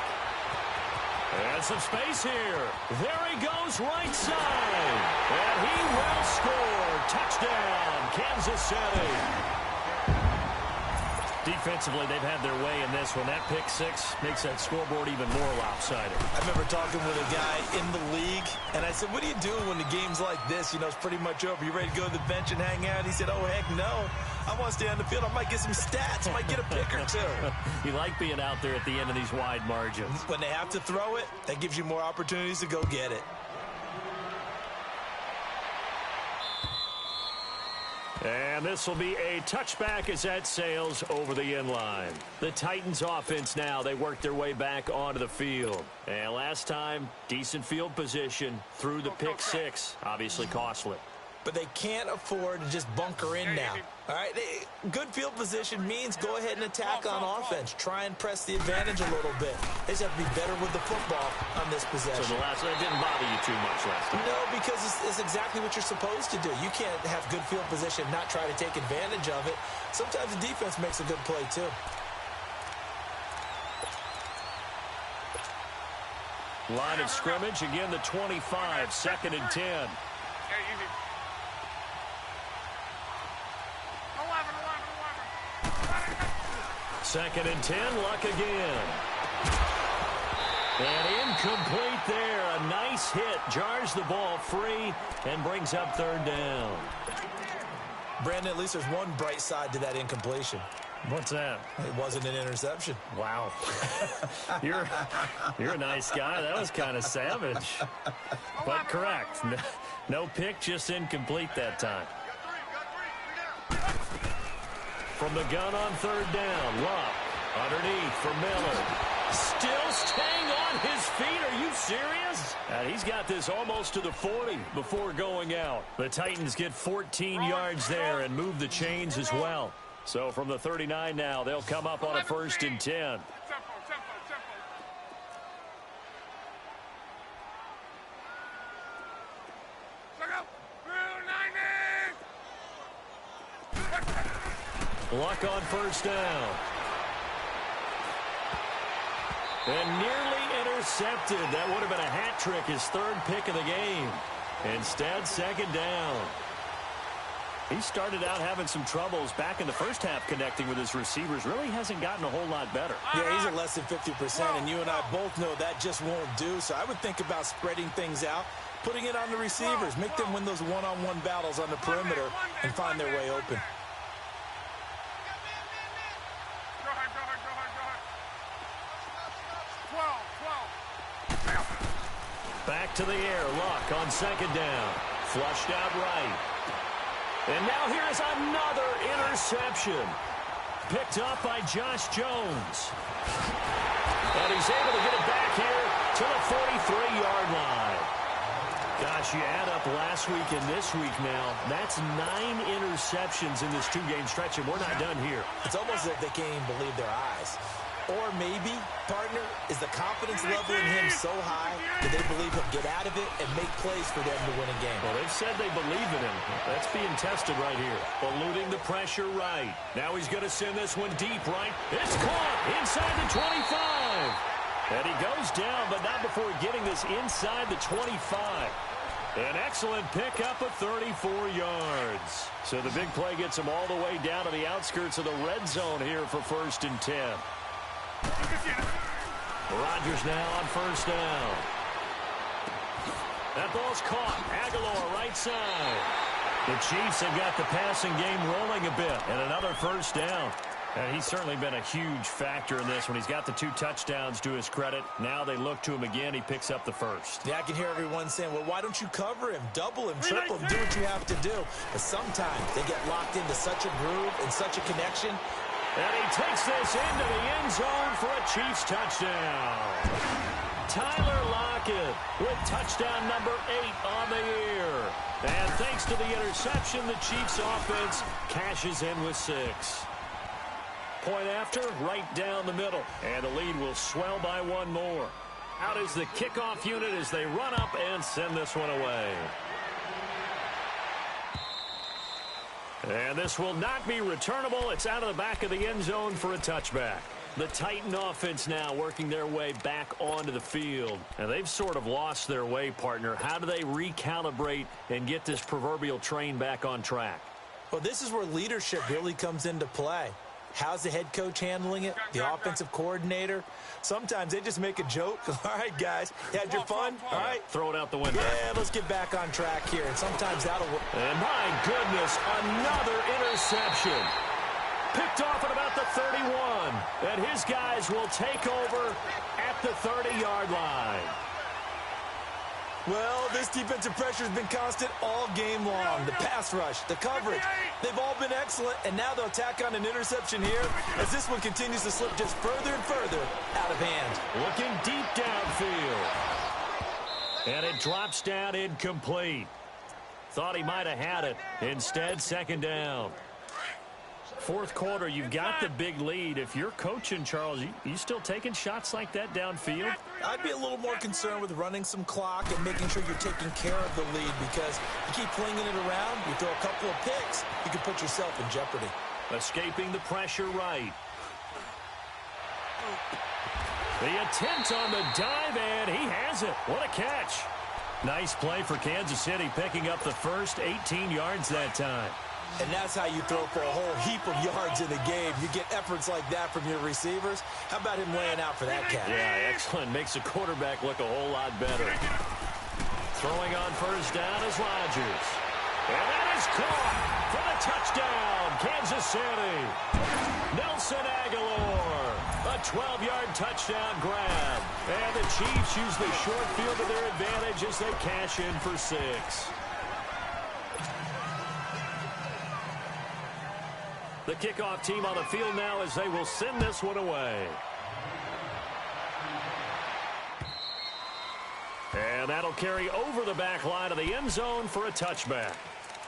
And some space here. There he goes right side. And he will score. Touchdown, Kansas City. Defensively, they've had their way in this one. That pick six makes that scoreboard even more lopsided. I remember talking with a guy in the league, and I said, what do you do when the game's like this? You know, it's pretty much over. You ready to go to the bench and hang out? He said, oh, heck no. I want to stay on the field. I might get some stats. I might get a pick or two. You like being out there at the end of these wide margins. When they have to throw it, that gives you more opportunities to go get it. And this will be a touchback as that sails over the inline. The Titans offense now, they work their way back onto the field. And last time, decent field position through the pick six. Obviously costly. But they can't afford to just bunker in now. All right, good field position means go ahead and attack on offense. Try and press the advantage a little bit. They just have to be better with the football on this possession. So that didn't bother you too much last time? No, because it's exactly what you're supposed to do. You can't have good field position and not try to take advantage of it. Sometimes the defense makes a good play, too. Line of scrimmage, again the 25, 2nd and 10. Second and 10, Luck again. And incomplete there. A nice hit. Jars the ball free and brings up third down. Brandon, at least there's one bright side to that incompletion. What's that? It wasn't an interception. Wow. You're a nice guy. That was kind of savage. But correct. No pick, just incomplete that time. From the gun on third down, Luck underneath for Miller. Still staying on his feet. Are you serious? And he's got this almost to the 40 before going out. The Titans get 14 yards there and move the chains as well. So from the 39 now, they'll come up on a 1st and 10. Luck on first down. And nearly intercepted. That would have been a hat trick, his third pick of the game. Instead, 2nd down. He started out having some troubles back in the first half connecting with his receivers. Really hasn't gotten a whole lot better. Yeah, he's at less than 50%, and you and I both know that just won't do. So I would think about spreading things out, putting it on the receivers, make them win those one-on-one battles on the perimeter and find their way open. Go ahead. 12. Back to the air. Luck on second down. Flushed out right. And now here's another interception. Picked up by Josh Jones. And he's able to get it back here to the 43-yard line. Gosh, you add up last week and this week now. That's 9 interceptions in this two-game stretch, and we're not done here. It's almost as if they can't even believe their eyes. Or maybe, partner, is the confidence level in him so high that they believe he'll get out of it and make plays for them to win a game. Well, they've said they believe in him. That's being tested right here. Eluding the pressure right. Now he's going to send this one deep right. It's caught inside the 25. And he goes down, but not before getting this inside the 25. An excellent pickup of 34 yards. So the big play gets him all the way down to the outskirts of the red zone here for 1st and 10. Rodgers now on 1st down. That ball's caught. Aguilar right side. The Chiefs have got the passing game rolling a bit. And another 1st down. And he's certainly been a huge factor in this when he's got the 2 touchdowns to his credit. Now they look to him again. He picks up the 1st. Yeah, I can hear everyone saying, well, why don't you cover him, double him, triple him, do what you have to do. But sometimes they get locked into such a groove and such a connection. And he takes this into the end zone for a Chiefs touchdown. Tyler Lockett with touchdown number 8 on the year. And thanks to the interception, the Chiefs offense cashes in with 6. Point after, right down the middle. And the lead will swell by 1 more. Out is the kickoff unit as they run up and send this one away. And this will not be returnable. It's out of the back of the end zone for a touchback. The Titan offense now working their way back onto the field. And they've sort of lost their way, partner. How do they recalibrate and get this proverbial train back on track? Well, this is where leadership really comes into play. How's the head coach handling it? The offensive coordinator? Sometimes they just make a joke. All right, guys, you had your fun? All right. Throw it out the window. Yeah, let's get back on track here. And sometimes that'll work. And my goodness, another interception. Picked off at about the 31. And his guys will take over at the 30-yard line. Well, this defensive pressure has been constant all game long. The pass rush, the coverage, they've all been excellent, and now they'll tack on an interception here as this one continues to slip just further and further out of hand. Looking deep downfield. And it drops down incomplete. Thought he might have had it. Instead, 2nd down. 4th quarter, you've got the big lead. If you're coaching, Charles, you still taking shots like that downfield? I'd be a little more concerned with running some clock and making sure you're taking care of the lead, because you keep flinging it around, you throw a couple of picks, you can put yourself in jeopardy. Escaping the pressure right. The attempt on the dive, and he has it. What a catch. Nice play for Kansas City, picking up the first 18 yards that time. And that's how you throw for a whole heap of yards in the game. You get efforts like that from your receivers. How about him laying out for that catch? Yeah, excellent. Makes the quarterback look a whole lot better. Throwing on 1st down is Rodgers. And that is caught for the touchdown, Kansas City. Nelson Aguilar, a 12-yard touchdown grab. And the Chiefs use the short field to their advantage as they cash in for 6. The kickoff team on the field now as they will send this one away. And that'll carry over the back line of the end zone for a touchback.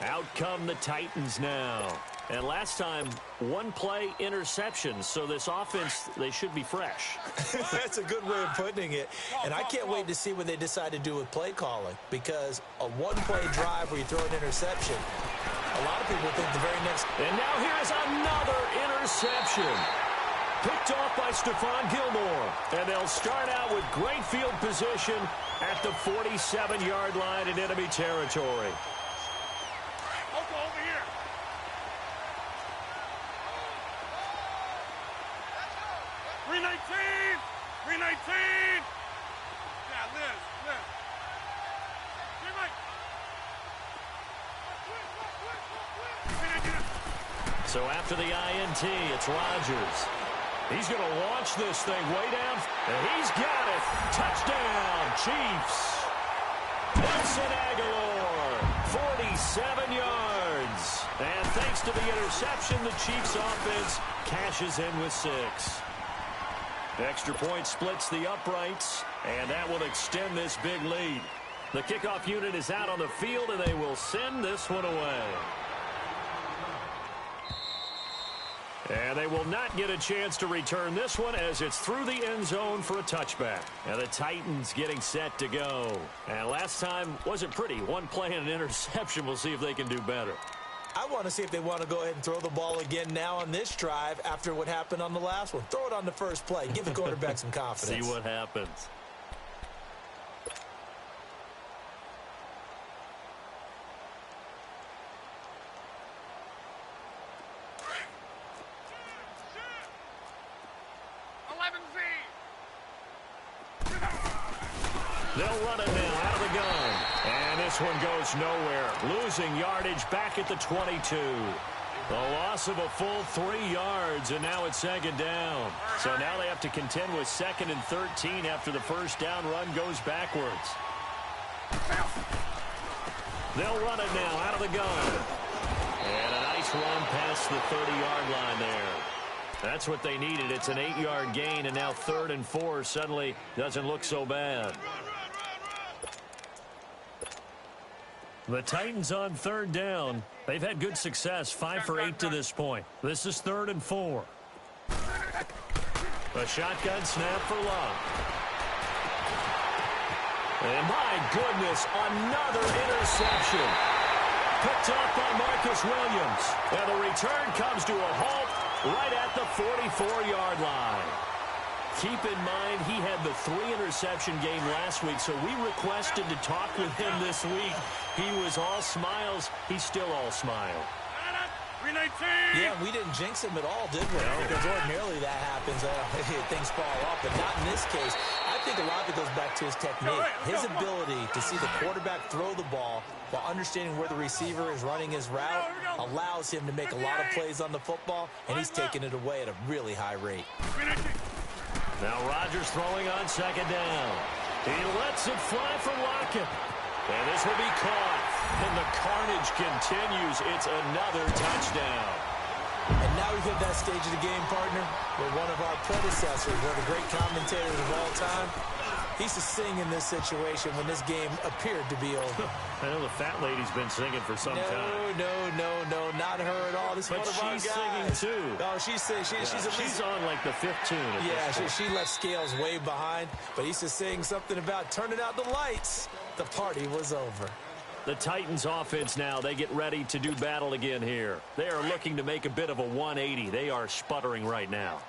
Out come the Titans now. And last time, 1 play interception. So this offense, they should be fresh. That's a good way of putting it. And I can't wait to see what they decide to do with play calling, because a 1-play drive where you throw an interception, a lot of people think the very next. And now here is another interception. Picked off by Stephon Gilmore. And they'll start out with great field position at the 47-yard line in enemy territory. Over here. Yeah, Liz. Get right. So after the INT, it's Rodgers. He's going to launch this thing way down, and he's got it. Touchdown, Chiefs. Nelson Aguilar, 47 yards. And thanks to the interception, the Chiefs offense cashes in with 6. Extra point splits the uprights, and that will extend this big lead. The kickoff unit is out on the field, and they will send this one away. And they will not get a chance to return this one as it's through the end zone for a touchback. And the Titans getting set to go. And last time wasn't pretty. One play and an interception. We'll see if they can do better. I want to see if they want to go ahead and throw the ball again now on this drive after what happened on the last one. Throw it on the first play. Give the quarterback some confidence. See what happens. They'll run it now out of the gun. And this one goes nowhere. Losing yardage back at the 22. A loss of a full 3 yards, and now it's second down. So now they have to contend with 2nd and 13 after the first down run goes backwards. They'll run it now out of the gun. And a nice run past the 30-yard line there. That's what they needed. It's an 8-yard gain, and now 3rd and 4 suddenly doesn't look so bad. The Titans on 3rd down. They've had good success, 5 for 8 to this point. This is 3rd and 4. A shotgun snap for Love. And my goodness, another interception. Picked up by Marcus Williams. And the return comes to a halt right at the 44-yard line. Keep in mind, he had the 3-interception game last week, so we requested to talk with him this week. He was all smiles. He's still all smile. Yeah, we didn't jinx him at all, did we? No. Because ordinarily that happens. Things fall off, but not in this case. I think a lot of it goes back to his technique. His ability to see the quarterback throw the ball while understanding where the receiver is running his route allows him to make a lot of plays on the football, and he's taking it away at a really high rate. Now Rodgers throwing on 2nd down. He lets it fly for Lockett. And this will be caught. And the carnage continues. It's another touchdown. And now we've hit that stage of the game, partner, where one of our predecessors, one of the great commentators of all time, he used to sing in this situation when this game appeared to be over. I know the fat lady's been singing for some time. No, not her at all. This is one of our guys. She's singing too. Oh, she's singing. She's on like the 5th tune. Yeah, she left Scales way behind, but he used to sing something about turning out the lights. The party was over. The Titans offense now, they get ready to do battle again here. They are looking to make a bit of a 180. They are sputtering right now.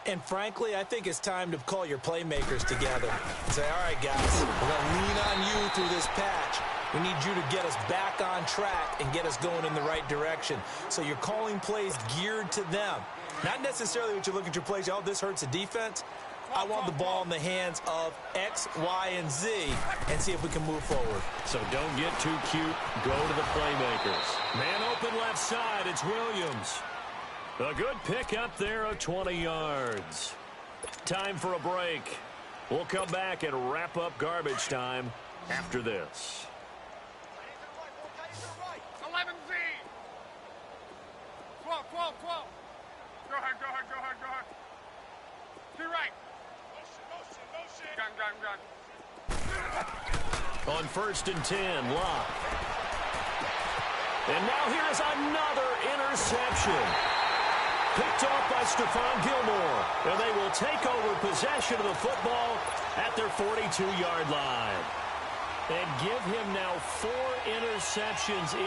And frankly, I think it's time to call your playmakers together and say, all right, guys, we're going to lean on you through this patch. We need you to get us back on track and get us going in the right direction. So you're calling plays geared to them. Not necessarily what you look at your plays, oh, this hurts the defense. I want the ball in the hands of X, Y, and Z and see if we can move forward. So don't get too cute. Go to the playmakers. Man open left side. It's Williams. A good pick up there of 20 yards. Time for a break. We'll come back and wrap up garbage time after this. 11Z. 12. Go ahead. To your right. Motion. On 1st and 10, Locke. And now here's another interception. Picked off by Stephon Gilmore. And they will take over possession of the football at their 42-yard line. And give him now 4 interceptions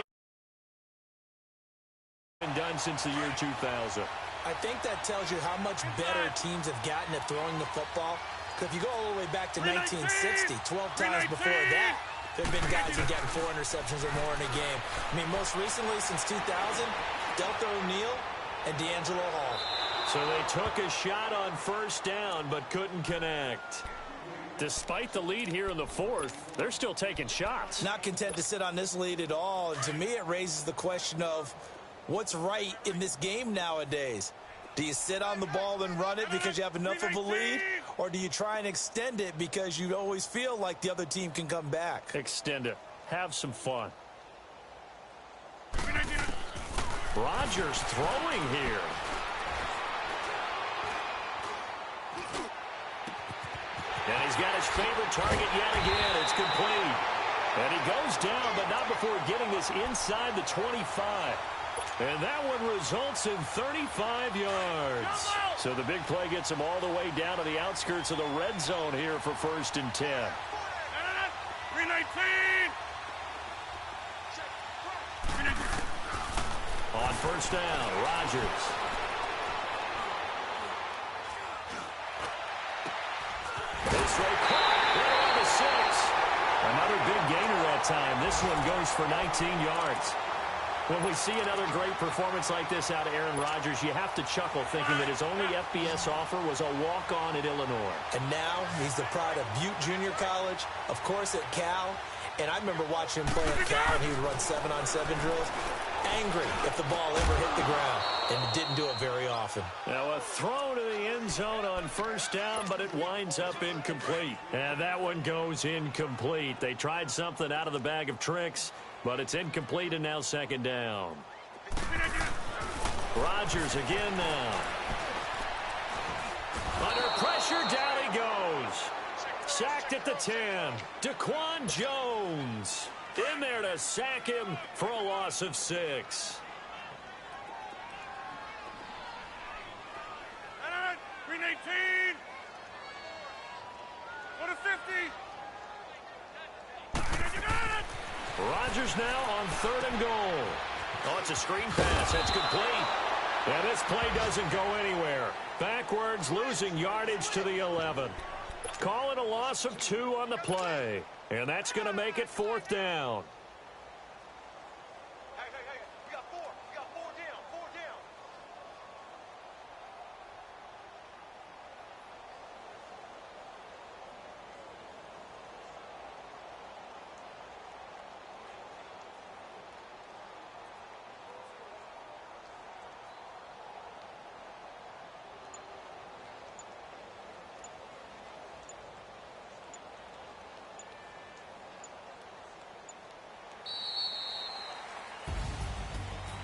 done since the year 2000. I think that tells you how much better teams have gotten at throwing the football. Because if you go all the way back to 1960, 12 times before that, there have been guys who've gotten 4 interceptions or more in a game. I mean, most recently, since 2000, Delta O'Neal and D'Angelo Hall. So they took a shot on first down but couldn't connect. Despite the lead here in the fourth, they're still taking shots. Not content to sit on this lead at all. And to me, it raises the question of what's right in this game nowadays. Do you sit on the ball and run it because you have enough of a lead? Or do you try and extend it because you always feel like the other team can come back? Extend it. Have some fun. Rodgers throwing here. And he's got his favorite target yet again. It's complete. And he goes down, but not before getting this inside the 25. And that one results in 35 yards. So the big play gets him all the way down to the outskirts of the red zone here for 1st and 10. 319. On first down, Rodgers. This way, right on the 6. Another big gainer that time. This one goes for 19 yards. When we see another great performance like this out of Aaron Rodgers, you have to chuckle thinking that his only FBS offer was a walk-on at Illinois. And now he's the pride of Butte Junior College, of course at Cal. And I remember watching him play at Cal, and he would run 7-on-7 drills. Angry if the ball ever hit the ground, and didn't do it very often. Now a throw to the end zone on first down, but it winds up incomplete. And that one goes incomplete. They tried something out of the bag of tricks, but it's incomplete and now 2nd down. Rodgers again now. Under pressure, down he goes. Sacked at the 10. Daquan Jones in there to sack him for a loss of 6. 319. What a 50. Rodgers now on 3rd and goal. Oh, it's a screen pass. That's complete. And this play doesn't go anywhere. Backwards, losing yardage to the 11. Call it a loss of 2 on the play. And that's going to make it 4th down. Hey, we got 4. We got 4 down. 4 down.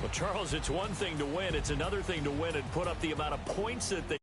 Well, Charles, it's one thing to win. It's another thing to win and put up the amount of points that they